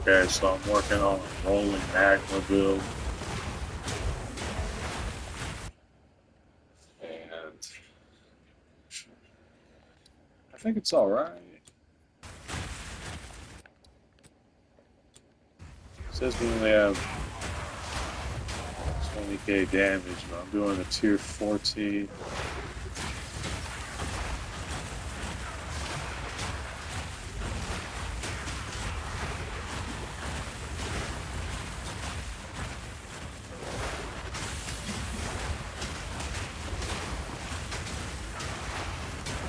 Okay, so I'm working on a rolling magma build, and I think it's all right. It says we only have 20k damage, but I'm doing a tier 14.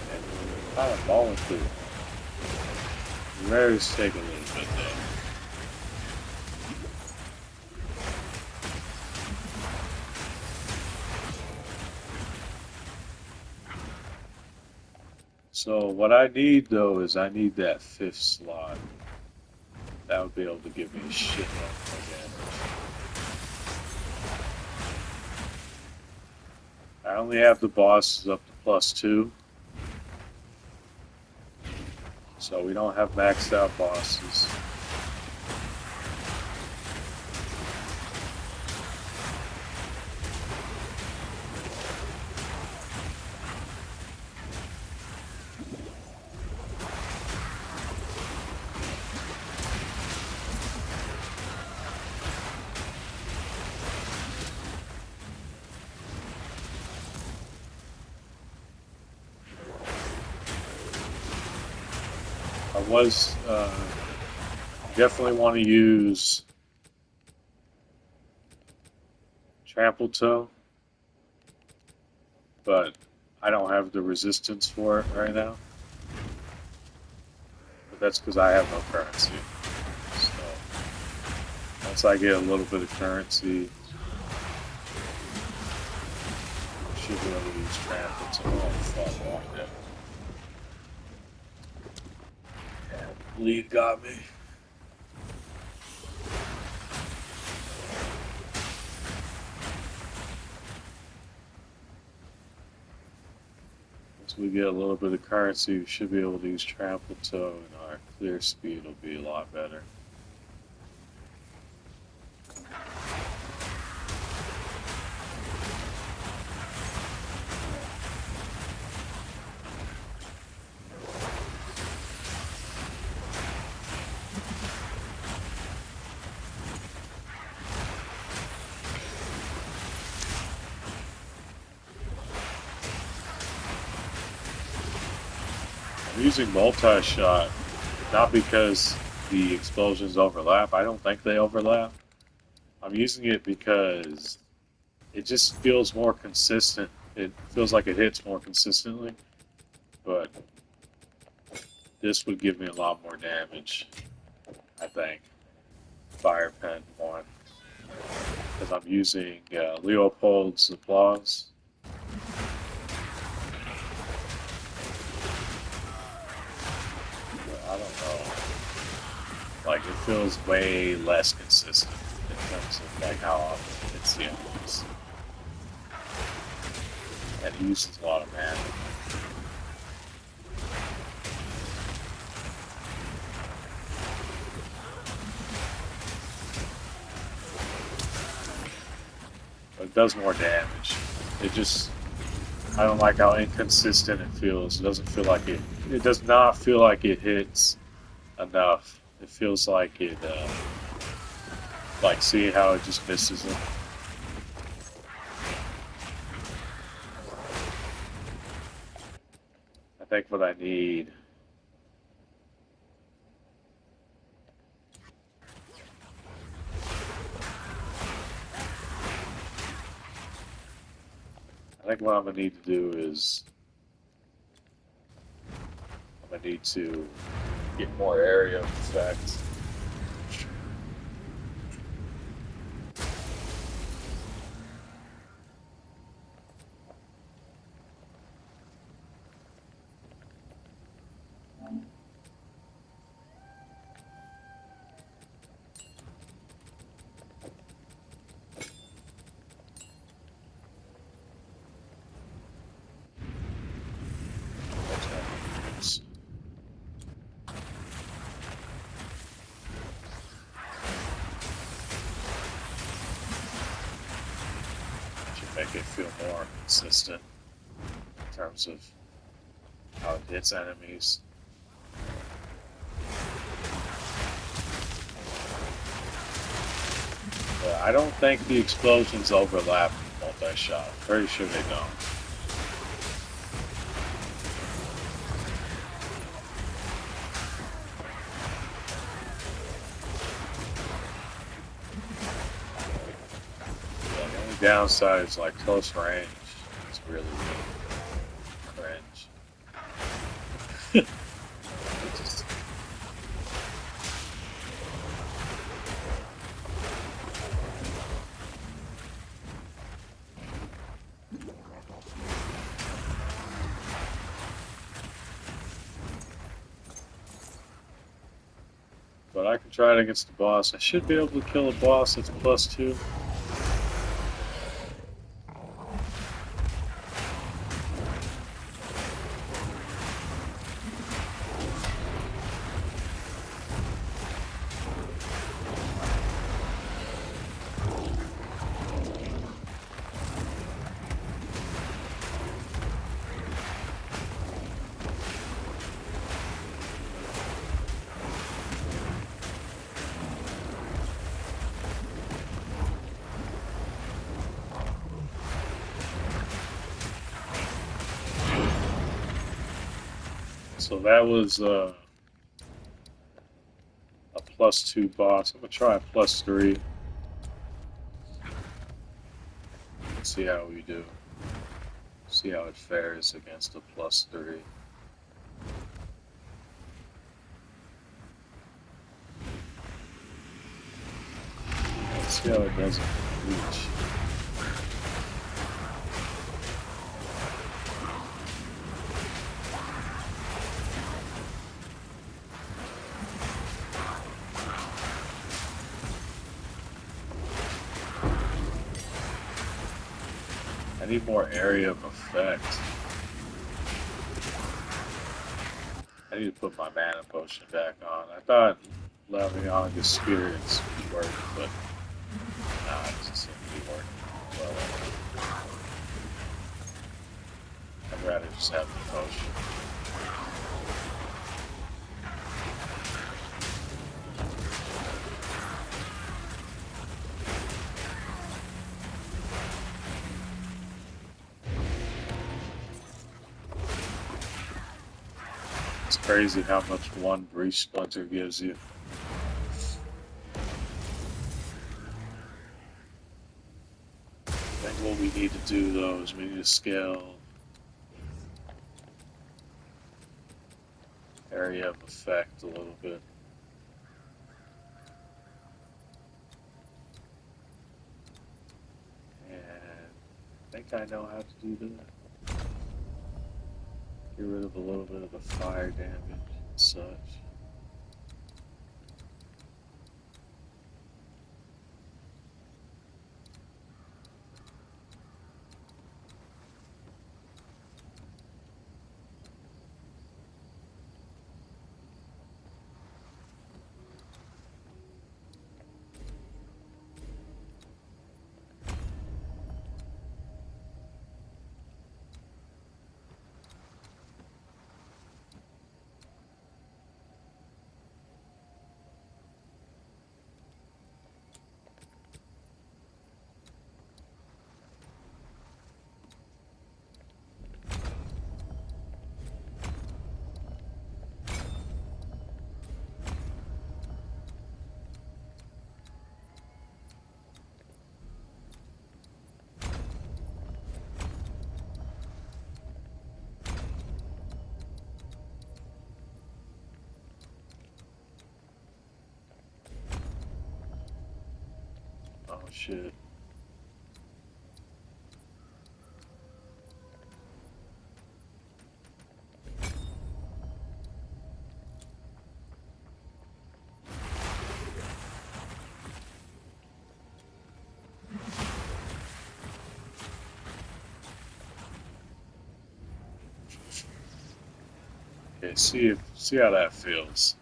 And kind of balling through. Mary's taking a little bit though. So what I need though is I need that 5th slot. That would be able to give me a shit load more damage. I only have the bosses up to +2. So we don't have maxed out bosses. I was definitely want to use Trample Toe, but I don't have the resistance for it right now. But that's because I have no currency. So once I get a little bit of currency, I should be able to use Trample Toe. Oh fuck, walk that. Yeah, lead got me. Once we get a little bit of currency, we should be able to use Trample Toe, and our clear speed will be a lot better. I'm using multi-shot, not because the explosions overlap. I don't think they overlap. I'm using it because it just feels more consistent. It feels like it hits more consistently, but this would give me a lot more damage, I think. Fire Pen 1. Because I'm using Leopold's Applause. But I don't know. Like, it feels way less consistent in terms of like how often it's the enemies. And it uses a lot of mana. But it does more damage. It just, I don't like how inconsistent it feels. It doesn't feel like it does not feel like it hits enough. It feels like it, like see how it just misses it. I think what I need. I think what I'm gonna need to do is I'm gonna need to get more area effect. make it feel more consistent in terms of how it hits enemies. But I don't think the explosions overlap multi-shot. Pretty sure they don't. Yeah, the only downside is like close range. It's really cringe. It just, but I can try it against the boss. I should be able to kill a boss that's +2. So that was a +2 boss. I'm gonna try a +3. Let's see how we do. See how it fares against a +3. Let's see how it does in reach. I need more area of effect. I need to put my mana potion back on. I thought leveling on the spirits would work, but nah, it doesn't seem to be working well. I'd rather just have the potion. It's crazy how much one breach splinter gives you. I think what we need to do though is we need to scale area of effect a little bit. And I think I know how to do that. Get rid of a little bit of the fire damage and such. Oh shit. Okay, see how that feels.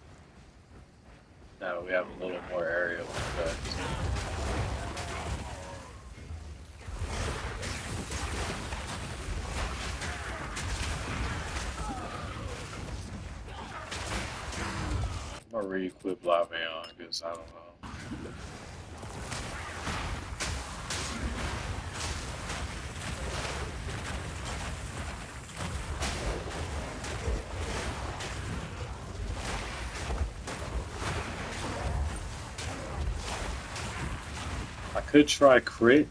Now we have a little more area of effect. gonna re-equip Lavion because I don't know. I could try crit.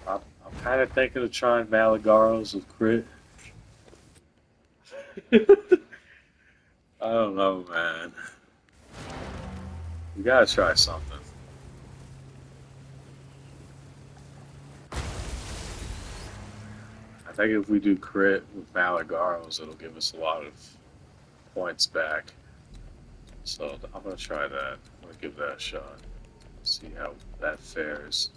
I'm kind of thinking of trying Malagaros with crit. I don't know, man. We gotta try something. I think if we do crit with Malagaros, it'll give us a lot of points back. So I'm gonna try that. I'm gonna give that a shot. See how that fares.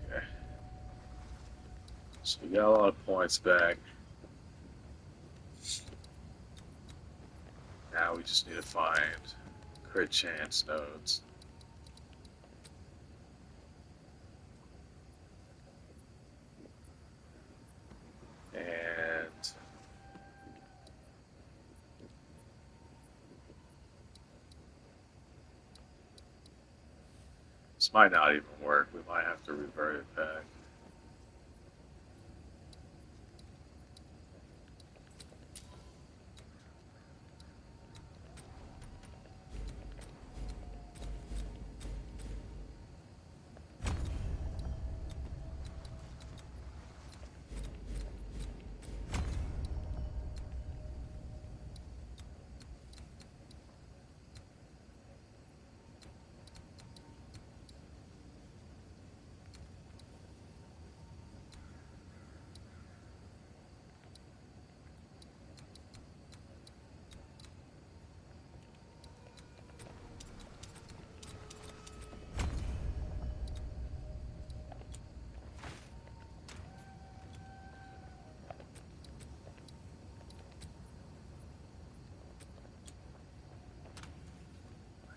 Okay. So we got a lot of points back. Now we just need to find crit chance nodes. And this might not even work. We might have to revert it back.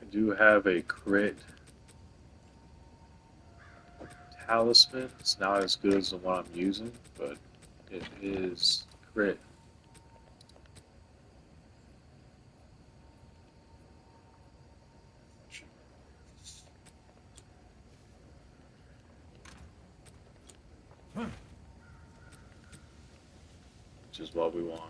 I do have a crit talisman. It's not as good as the one I'm using, but it is crit. Which is what we want.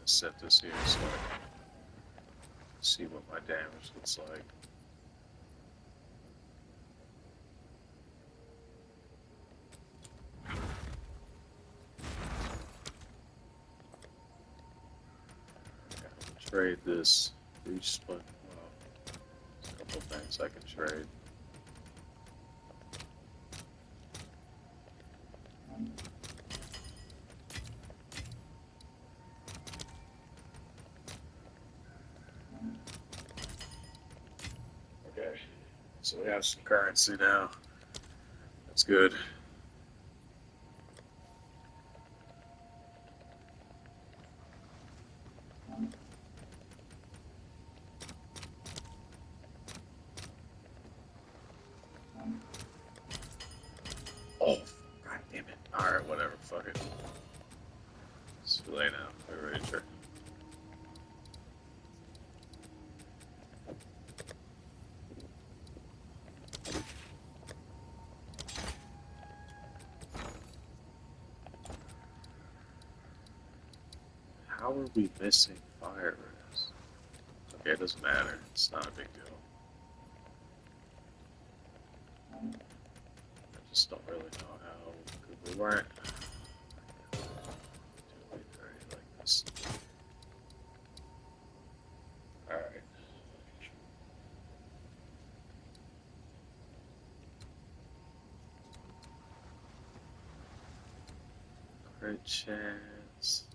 Set this here so I can see what my damage looks like. Trade this reach split. Well, there's a couple things I can trade. Okay, so we have some currency now. That's good. Oh, god damn it. Alright, whatever, fuck it. It's too late now. We're ready to. How are we missing fire res? Okay, it doesn't matter. It's not a big deal. I just don't really know how. We weren't doing very like this. Alright. Crit chance.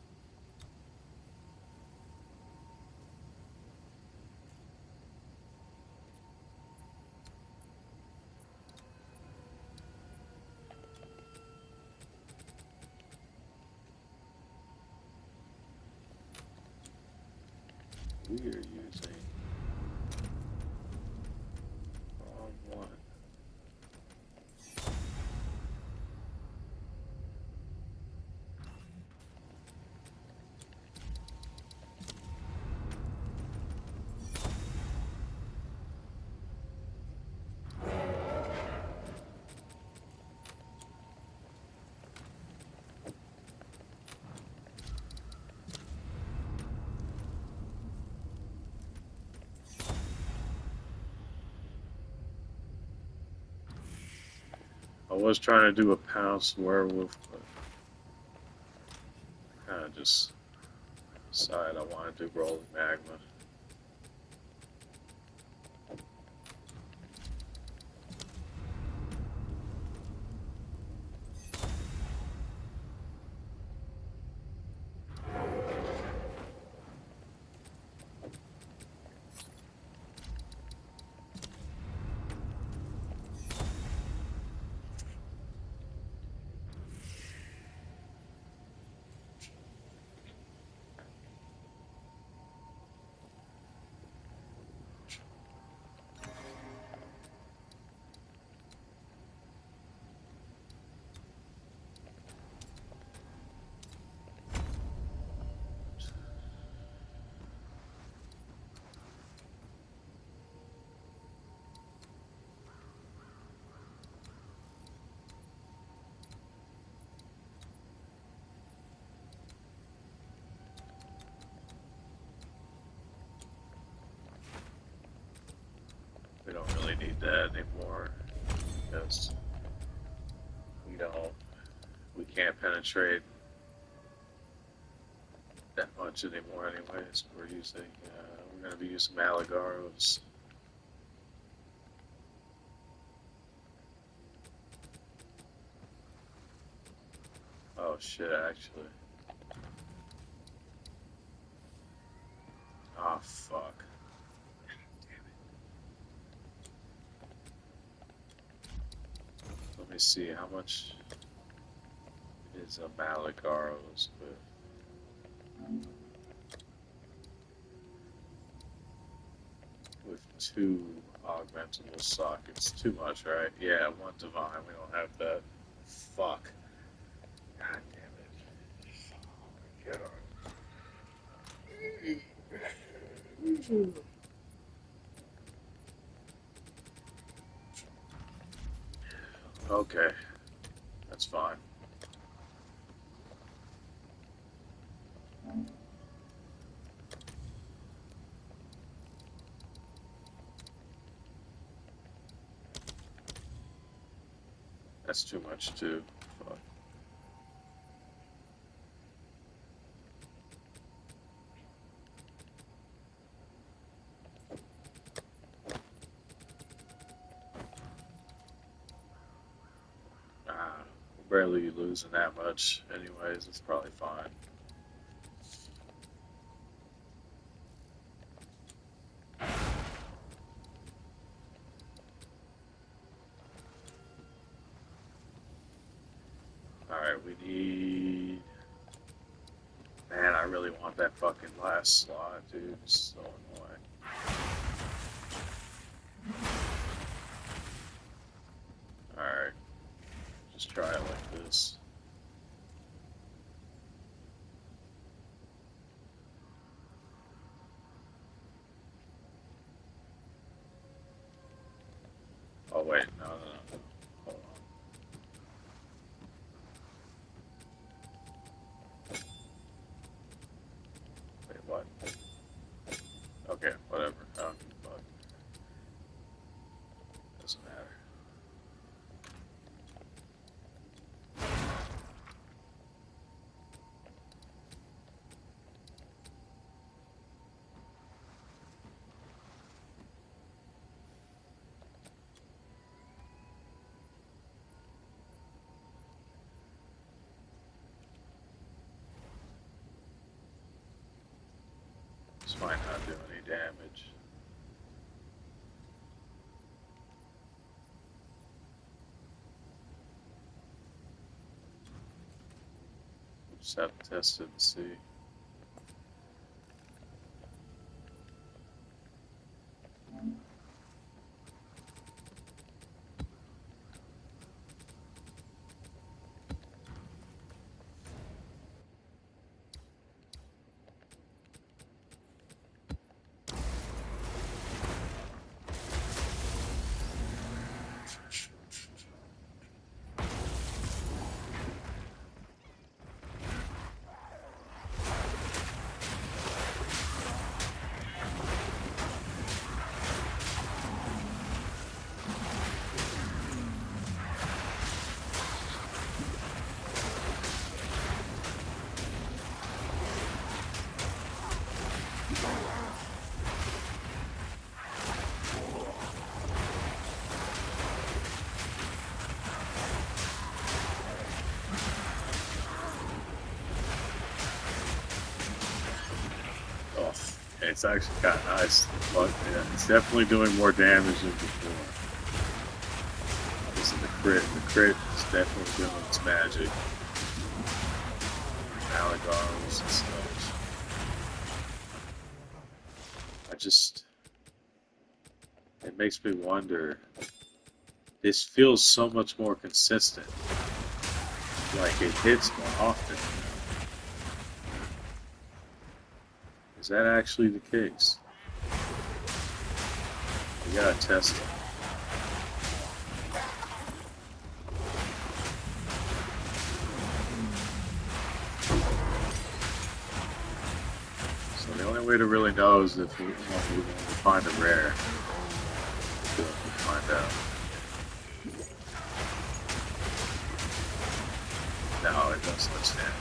We are using wrong one. I was trying to do a pounce werewolf, but I kind of just decided I wanted to do rolling magma. We don't really need that anymore because we can't penetrate that much anymore anyways. We're going to be using Malagaros. Oh shit, actually. Oh fuck. Let me see how much is a Malagaros with two augmentable sockets. Too much, right? Yeah, one divine. We don't have that. Fuck. God damn it. Get on. Okay, that's fine. That's too much too. Fuck. We're barely losing that much anyways. It's probably fine. Alright, we need... Man, I really want that fucking last slot, dude. It's so annoying. Alright, just try it like this. Oh wait, no. Hold on. might not do any damage. Just have to test it and see. Oh, it's actually kind of nice, but yeah, it's definitely doing more damage than before. This is the crit. The crit is definitely doing its magic. Allegars and such. It makes me wonder. This feels so much more consistent. Like it hits more often. Is that actually the case? We gotta test it. So the only way to really know is if we find a rare. We'll find out. No, it does much damage.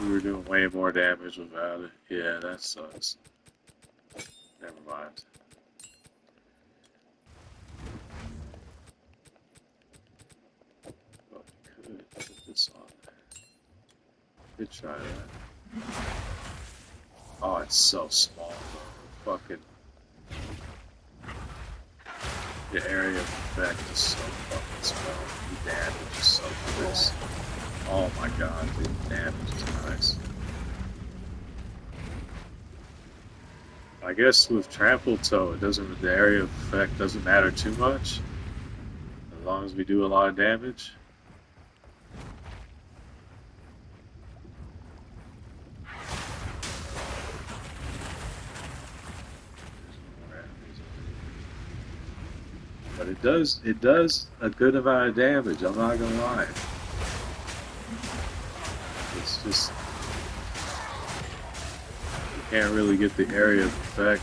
We were doing way more damage without it. Yeah, that sucks. Never mind. But we could put this on there. Could try that. Oh, it's so small though. Fucking. The area of effect is so fucking small. The damage is so nice. Oh my god, the damage is nice. I guess with Trample Toe, the area of effect doesn't matter too much. As long as we do a lot of damage. But it does a good amount of damage, I'm not gonna lie. It's just, you can't really get the area of effect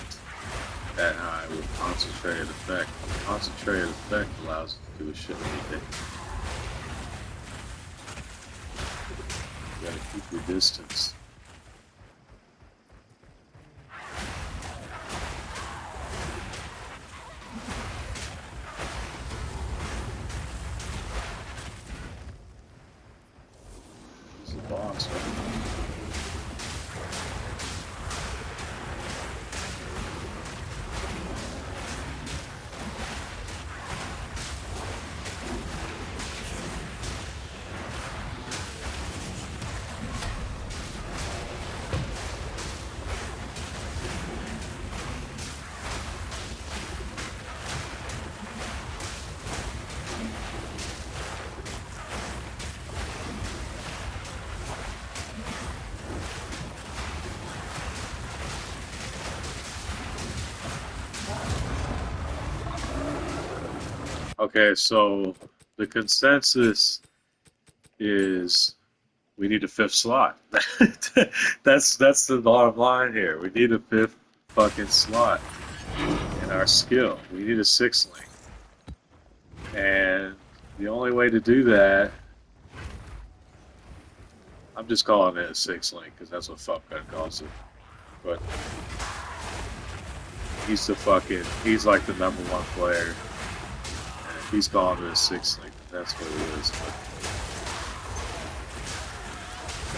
that high with concentrated effect. Concentrated effect allows you to do a shit anything. You gotta keep your distance. It's a boss, right? Okay, so the consensus is we need a fifth slot. That's the bottom line here. We need a fifth fucking slot in our skill. We need a sixth link. And the only way to do that, I'm just calling it a sixth link because that's what Fuckgun calls it. But he's he's like the number one player. He's calling it a sixth link. That's what it is. But,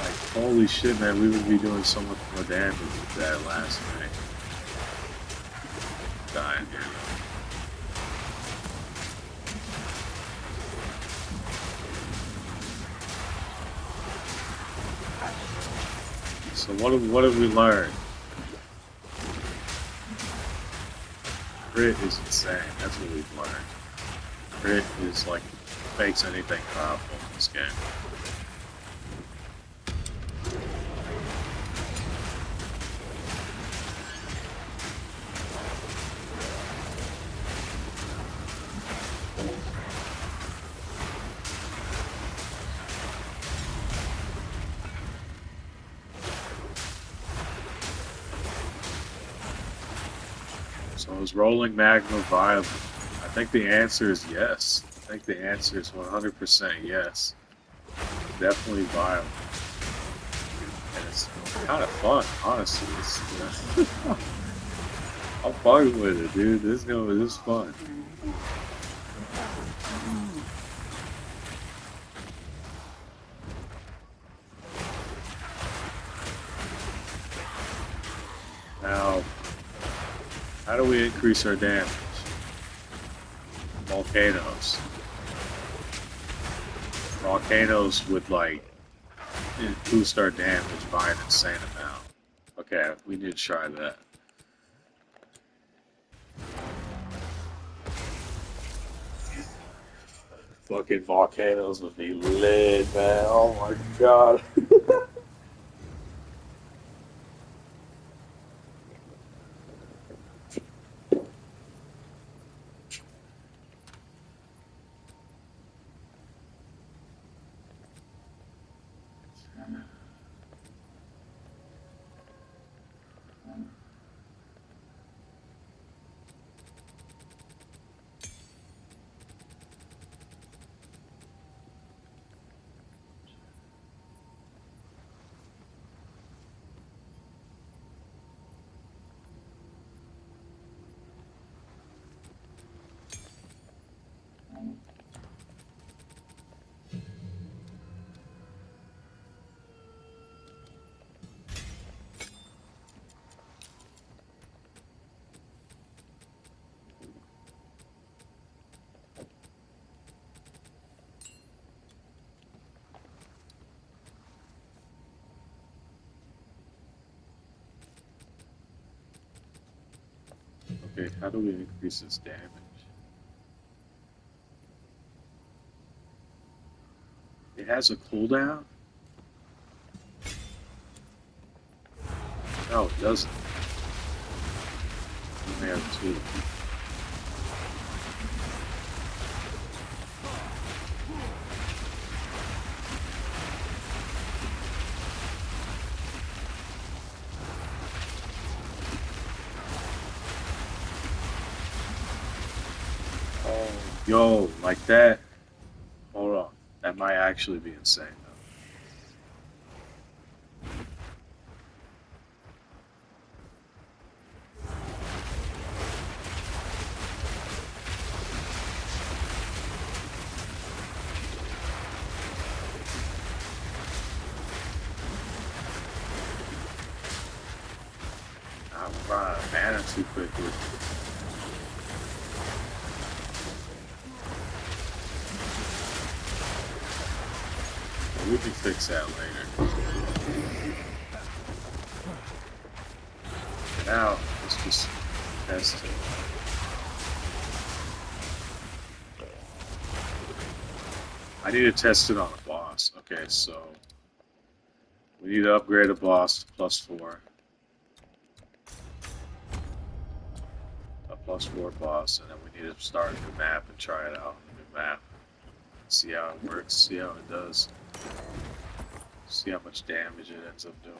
like, Holy shit, man, we would be doing so much more damage with that last night. Dying here, though. So what have we learned? Crit is insane. That's what we've learned. Crit is like makes anything powerful in this game. So is rolling magma viable? I think the answer is yes. I think the answer is 100% yes. Definitely viable. And it's kind of fun, honestly. I'm fucking with it, dude. This is fun. Now, how do we increase our damage? Volcanoes. Volcanoes would like boost our damage by an insane amount. Okay, we need to try that. Fucking volcanoes would be lit, man. Oh my god. Okay, how do we increase its damage? It has a cooldown? No, it doesn't. We may have two. Oh, yo, like that? Hold on. That might actually be insane, though. I'm running out of mana too quickly. We can fix that later. For now, let's just test it. I need to test it on a boss. Okay, so we need to upgrade a boss to +4. A +4 boss, and then we need to start a new map and try it out on a new map. See how it works, see how it does. See how much damage it ends up doing.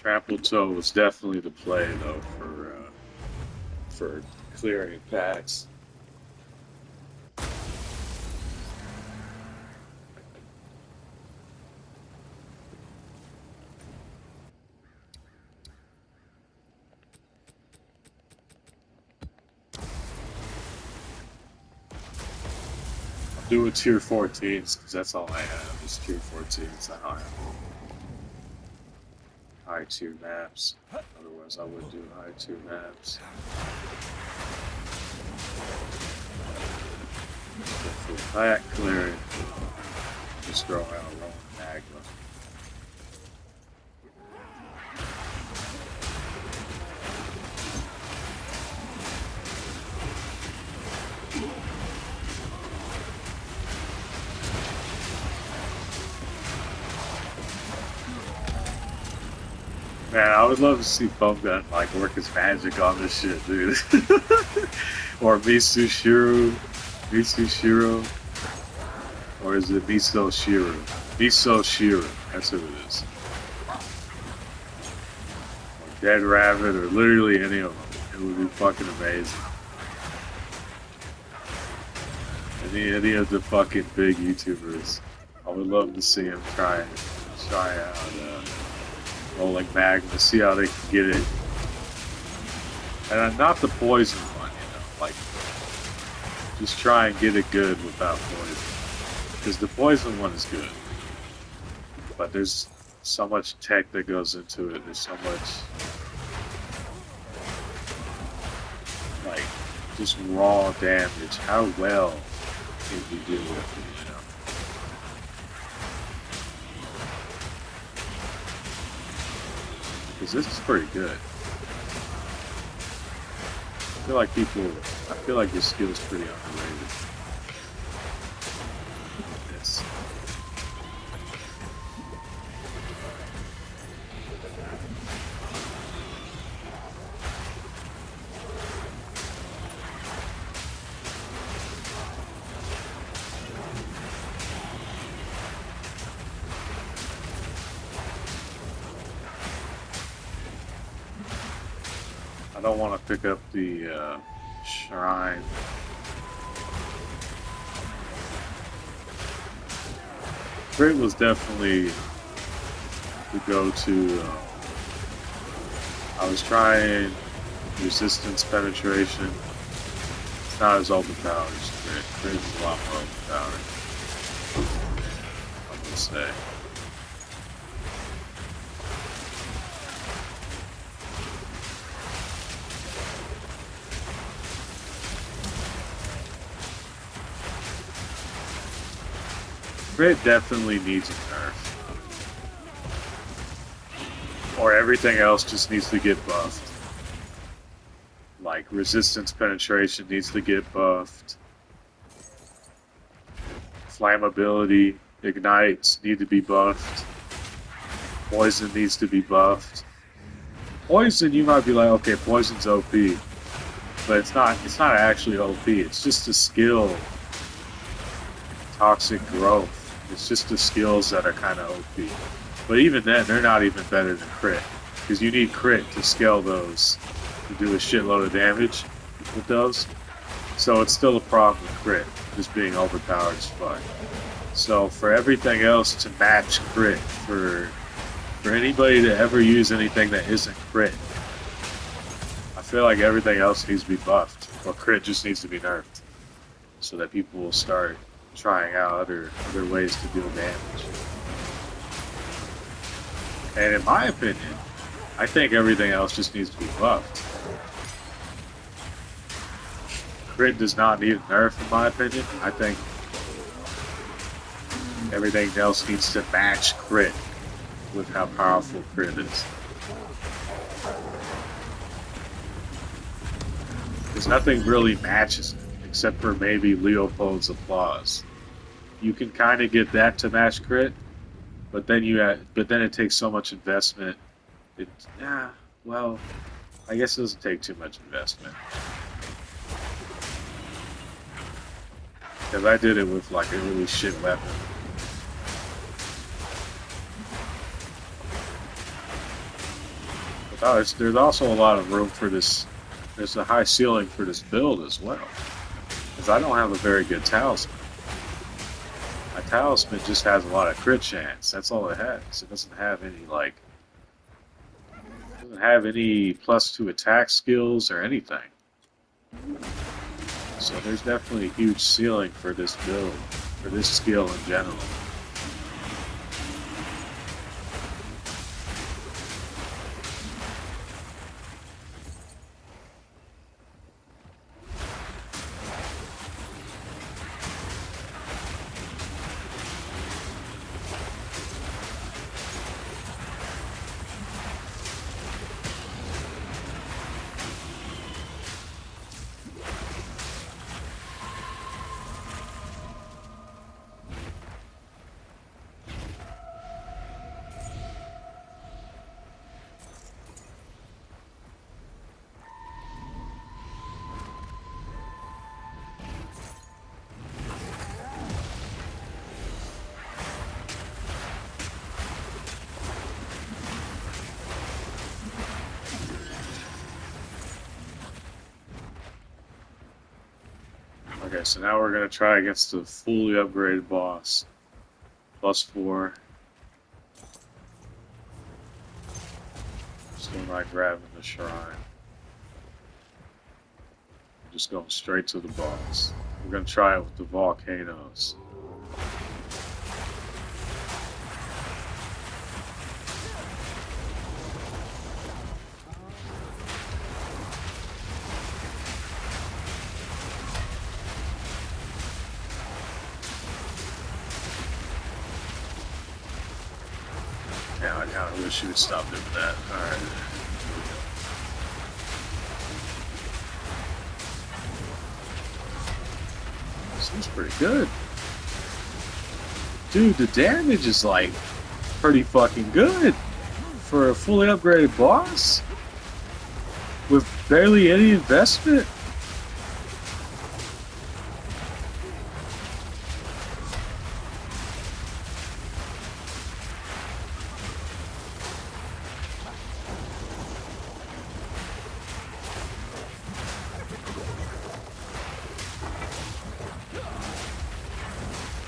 Trample Toe was definitely the play though for clearing packs. I'm doing tier 14s because that's all I have is tier 14s. I don't have high tier maps. Otherwise, I would do high tier maps. But for pack clearing, just throw out rolling magma. Man, I would love to see Foam Gun like work his magic on this shit, dude. Or Mitsushiro, or is it Miso Shiro? Miso Shiro, that's who it is. Or Dead Rabbit, or literally any of them. It would be fucking amazing. Any of the fucking big YouTubers, I would love to see him try out rolling magma, see how they can get it. And not the poison one, like just try and get it good without poison. Because the poison one is good. But there's so much tech that goes into it. There's so much like just raw damage. How well can you do with it, Because this is pretty good. I feel like this skill is pretty underrated. Yes. I don't want to pick up the shrine. Crit was definitely the go-to. I was trying resistance penetration. It's not as overpowered as Crit. Crit is a lot more overpowered, I'm gonna say. Crit definitely needs a nerf. Or everything else just needs to get buffed. Like resistance penetration needs to get buffed. Flammability, ignites need to be buffed. Poison needs to be buffed. Poison, you might be like, okay, poison's OP. But it's not actually OP, it's just a skill. Toxic growth. It's just the skills that are kind of OP. But even then, they're not even better than crit. Because you need crit to scale those, to do a shitload of damage with those. So it's still a problem with crit, just being overpowered as fuck. So for everything else to match crit, for anybody to ever use anything that isn't crit, I feel like everything else needs to be buffed. Or crit just needs to be nerfed. So that people will start trying out other ways to deal damage. And in my opinion, I think everything else just needs to be buffed. Crit does not need a nerf in my opinion. I think everything else needs to match crit with how powerful crit is. Because nothing really matches it, except for maybe Leopold's applause. You can kind of get that to match crit, but then it takes so much investment. Well, I guess it doesn't take too much investment. Because I did it with like a really shit weapon. Oh, there's also a lot of room for this. There's a high ceiling for this build as well. Because I don't have a very good talisman. My talisman just has a lot of crit chance. That's all it has. It doesn't have any like. It doesn't have any +2 attack skills or anything. So there's definitely a huge ceiling for this build, for this skill in general. Okay, so now we're going to try against the fully upgraded boss. +4. Still not grabbing the shrine. Just going straight to the boss. We're going to try it with the volcanoes. Yeah, I kind of wish you would stop doing that. Alright. Seems pretty good. Dude, the damage is like pretty fucking good for a fully upgraded boss with barely any investment.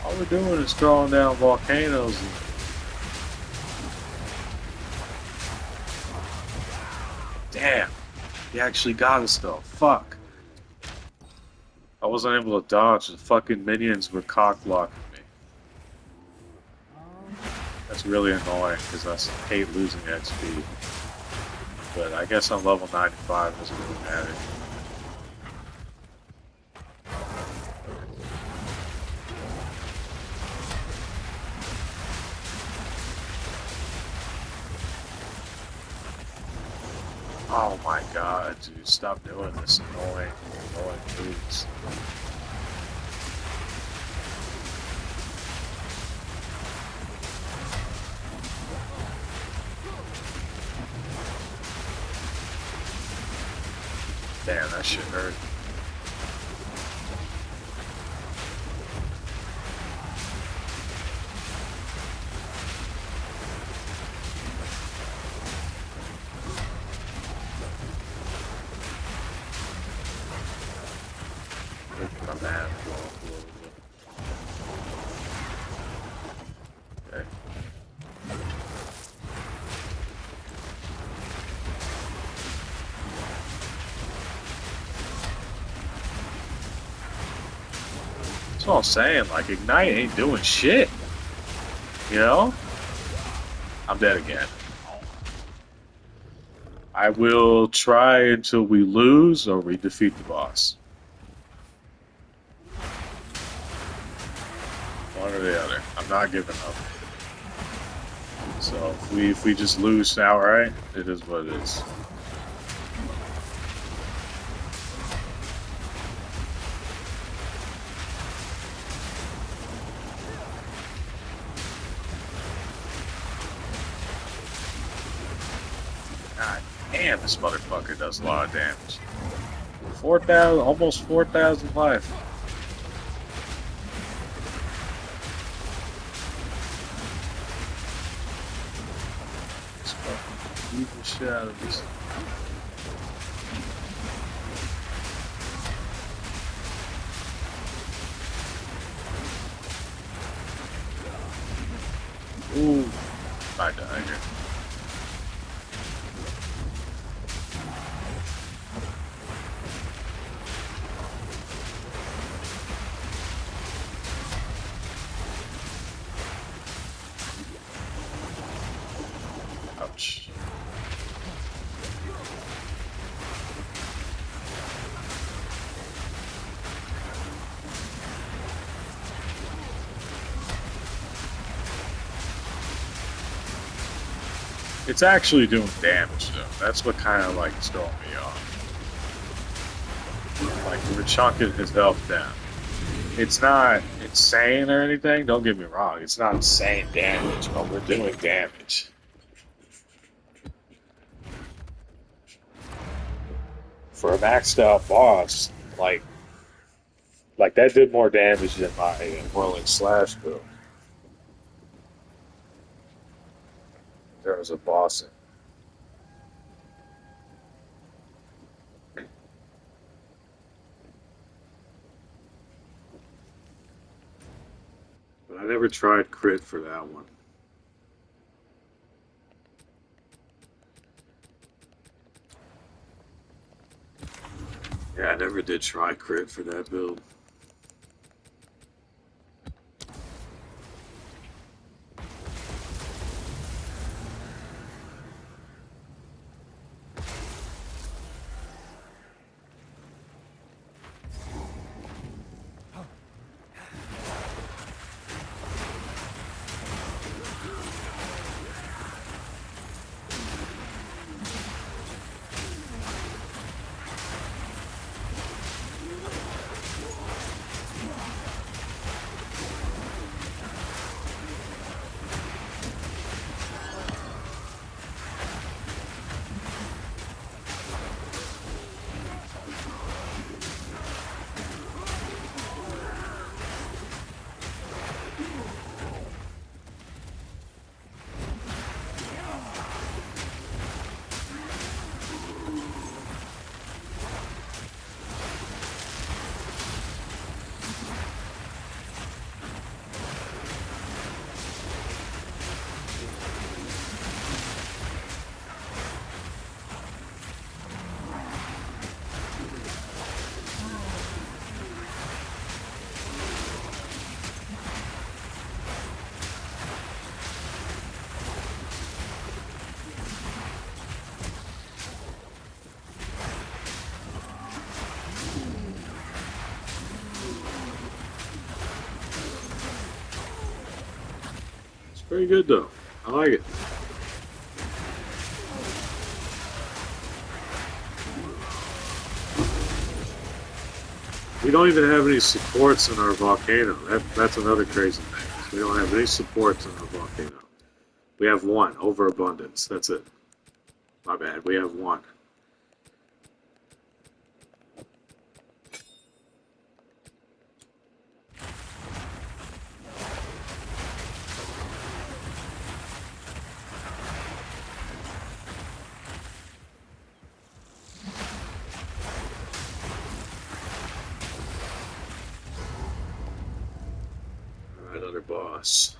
All we're doing is throwing down volcanoes. Damn, he actually got us though. Fuck. I wasn't able to dodge. The fucking minions were cock blocking me. That's really annoying because I hate losing XP. But I guess on level 95 it doesn't really matter. Oh my god, dude, stop doing this annoying, please. Damn, that shit hurt. My man, okay. That's all I'm saying. Like, Ignite ain't doing shit. You know? I'm dead again. I will try until we lose or we defeat the boss. One or the other. I'm not giving up. So if we just lose outright, it is what it is. God damn, this motherfucker does a lot of damage. 4,000, almost 4,000 life. beat the shit out of this. Ooh, I died here. Ouch. It's actually doing damage though. That's what kind of like is throwing me off. Like we're chunking his health down. It's not insane or anything. Don't get me wrong. It's not insane damage, but we're doing damage. For a maxed out boss, like that did more damage than my Whirling Slash build. There was a boss in. But I never tried crit for that one. Yeah, I never did try crit for that build. Very good though. I like it. We don't even have any supports in our volcano. That's another crazy thing. We don't have any supports in our volcano. We have one, overabundance. That's it. My bad. We have one. Another boss.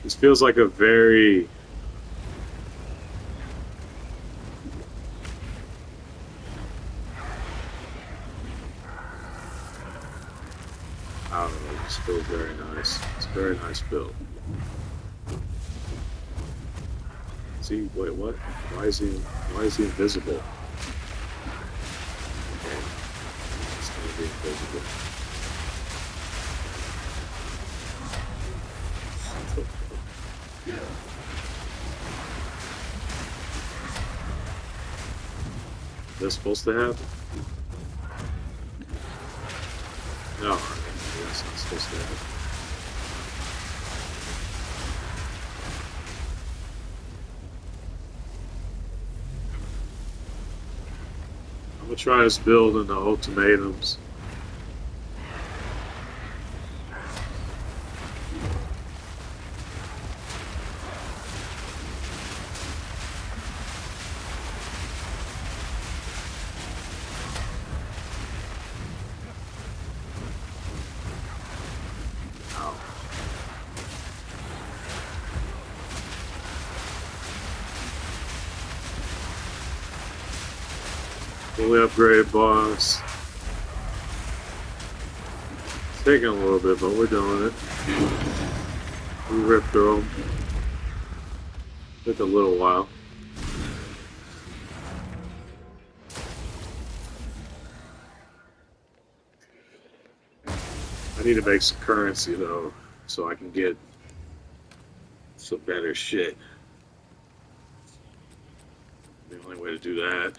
This feels like a very I don't know, this feels very nice. It's a very nice build. See, wait, what? Why is he invisible? Okay. It's gonna be basically. Is that supposed to happen? No, that's not supposed to happen. I'm gonna try this build in the ultimatums. Fully upgraded boss. It's taking a little bit, but we're doing it. We ripped through them. Took a little while. I need to make some currency though, so I can get some better shit. The only way to do that.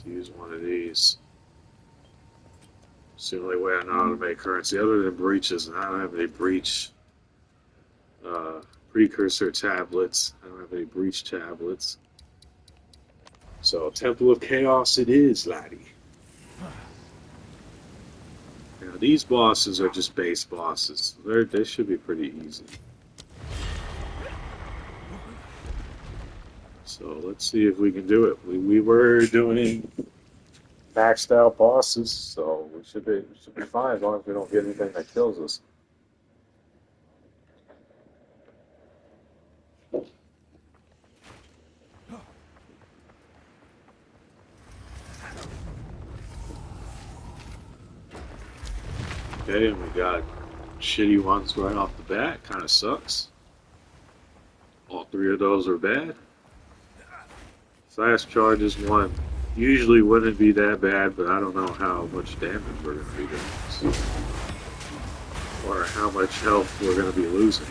To use one of these. It's the only way I know how to make currency, other than breaches, and I don't have any breach precursor tablets. I don't have any breach tablets. So Temple of Chaos it is, laddie. Now these bosses are just base bosses. They should be pretty easy. So let's see if we can do it. We were doing maxed out bosses, so we should be fine as long as we don't get anything that kills us. Okay, and we got shitty ones right off the bat. Kind of sucks. All three of those are bad. Fast charges one usually wouldn't be that bad, but I don't know how much damage we're going to be doing, or how much health we're going to be losing.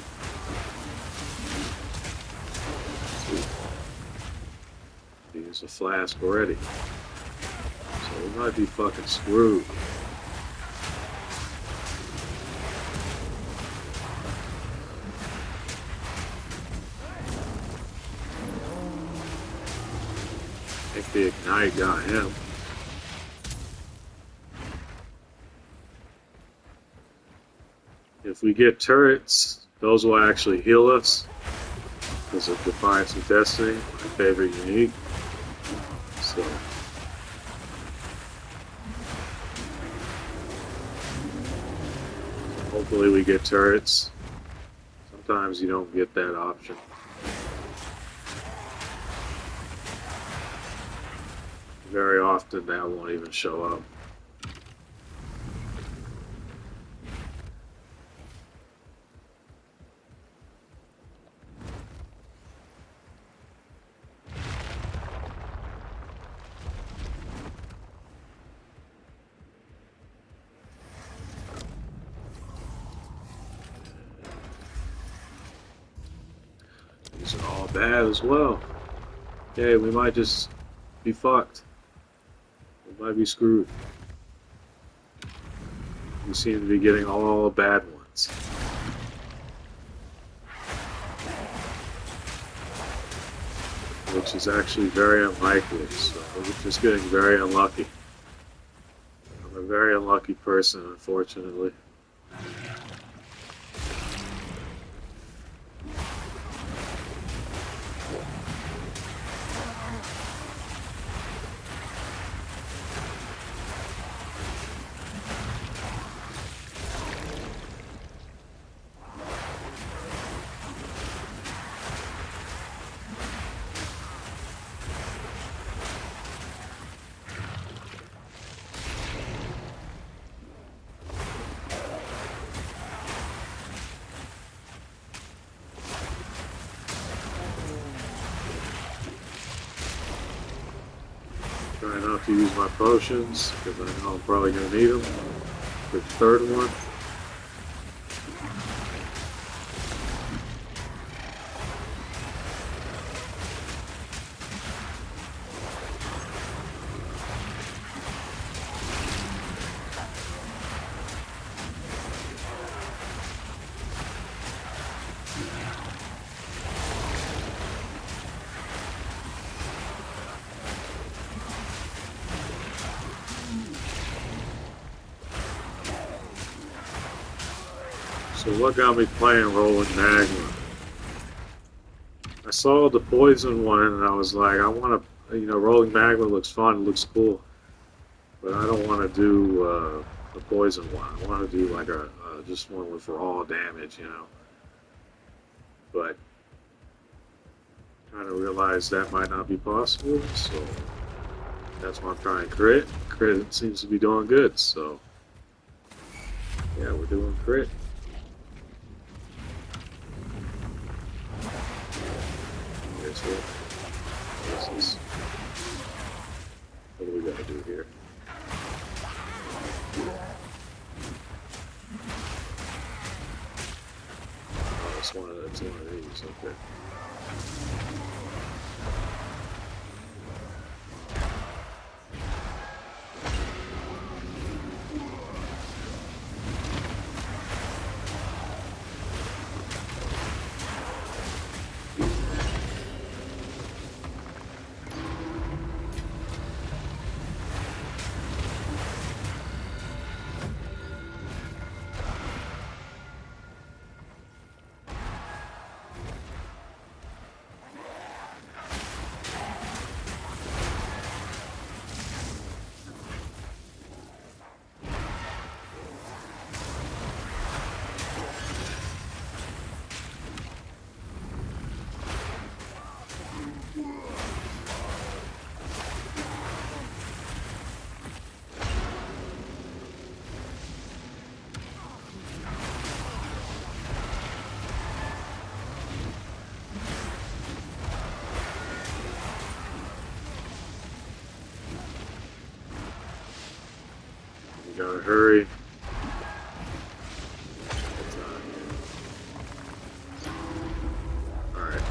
Use a flask already, so we might be fucking screwed. I think the ignite got him. If we get turrets, those will actually heal us because of Defiance of Destiny, my favorite unique. So hopefully we get turrets. Sometimes you don't get that option. Very often that won't even show up. These are all bad as well. Okay, we might just be fucked. We might be screwed. We seem to be getting all the bad ones. Which is actually very unlikely, so we're just getting very unlucky. I'm a very unlucky person, unfortunately. Try not to use my potions because I know I'm probably going to need them for the third one. So what got me playing Rolling Magma? I saw the poison one and I was like, I want to, Rolling Magma looks fun, it looks cool, but I don't want to do the poison one. I want to do like a just one with raw damage. But kind of realized that might not be possible, so that's why I'm trying crit. Crit seems to be doing good, so yeah, we're doing crit. What do we got to do here? Oh, it's one of these. Okay. Gotta hurry. Alright.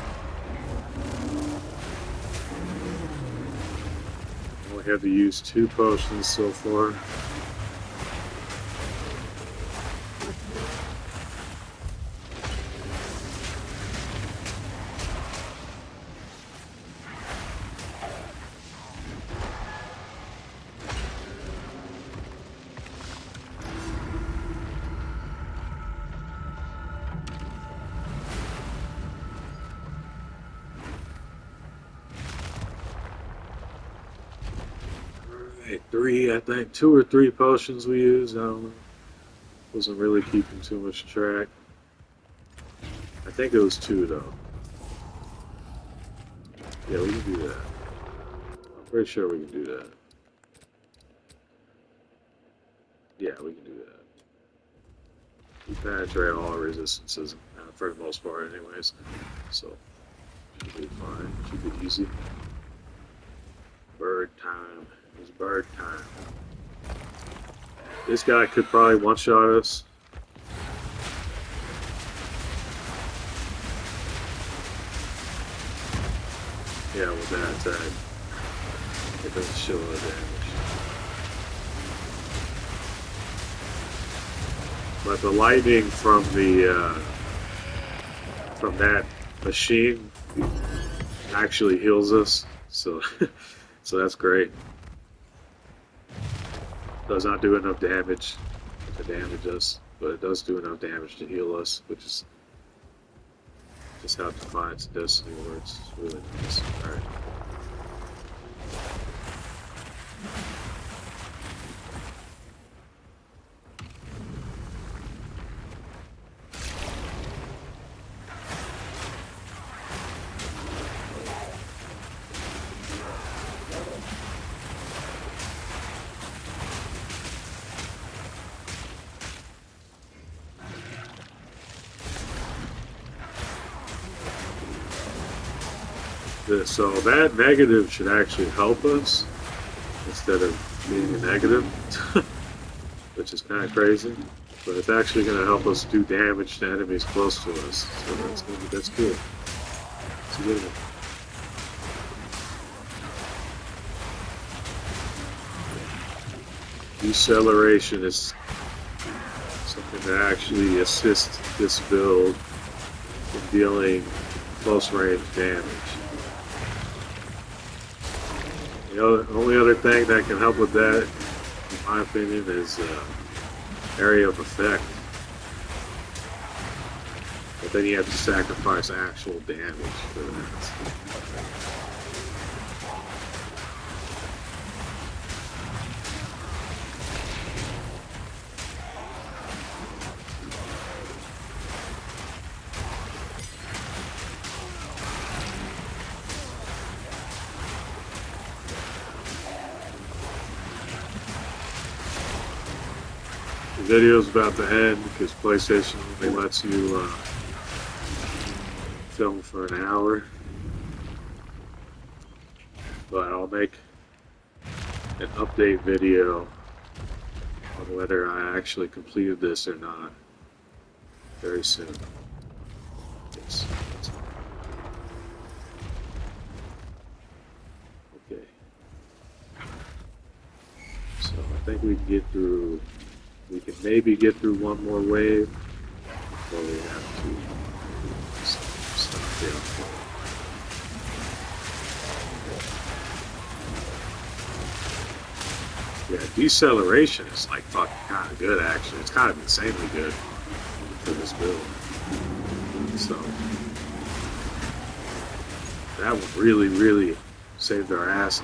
Only have to use 2 potions so far. Three, I think 2 or 3 potions we used. I don't know. Wasn't really keeping too much track. I think it was 2 though. Yeah, we can do that. I'm pretty sure we can do that. Yeah, we can do that. We penetrate all resistances for the most part, anyways. So should be fine. Should be easy. Bird time. It's bird time. This guy could probably one-shot us. Yeah, with that attack. It doesn't show the damage. But the lightning from that machine actually heals us. So so that's great. Does not do enough damage to damage us, but it does do enough damage to heal us, which is just how Defiance Destiny works. It's really nice. Alright. So that negative should actually help us instead of being a negative, which is kind of crazy. But it's actually going to help us do damage to enemies close to us. So that's good. It's a good one. Deceleration is something that actually assists this build in dealing close range damage. The only other thing that can help with that, in my opinion, is area of effect. But then you have to sacrifice actual damage for that. The video's about to end because PlayStation only lets you film for an hour. But I'll make an update video on whether I actually completed this or not very soon. Yes. Okay. So I think we can get through. We can maybe get through one more wave before we have to stop the Yeah, deceleration is like fucking kind of good actually. It's kind of insanely good for this build. So that one really saved our ass.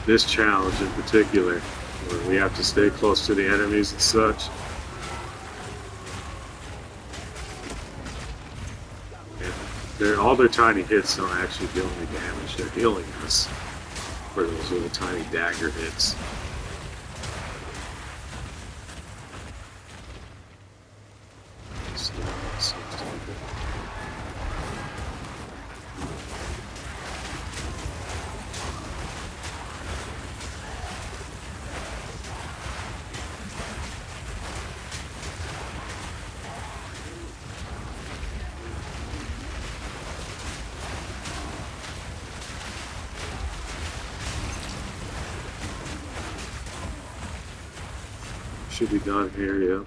This challenge in particular, where we have to stay close to the enemies and such. And all their tiny hits don't actually deal any damage. They're healing us for those little tiny dagger hits. Should be done here, yeah.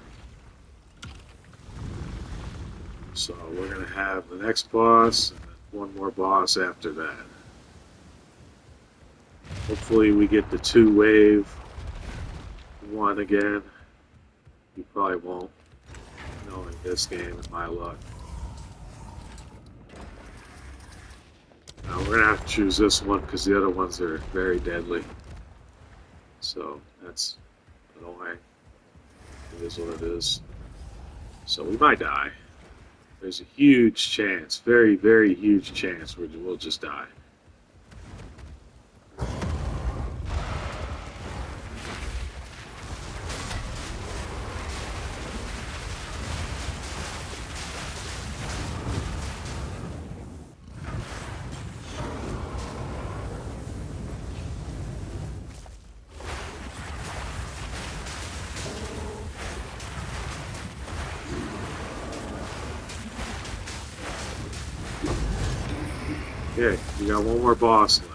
So we're gonna have the next boss and then one more boss after that. Hopefully we get the 2-wave one again. You probably won't, knowing this game and my luck. Now we're gonna have to choose this one because the other ones are very deadly. So that's annoying. It is what it is. So we might die. There's a huge chance, very huge chance we'll just die. Okay, we got one more boss left.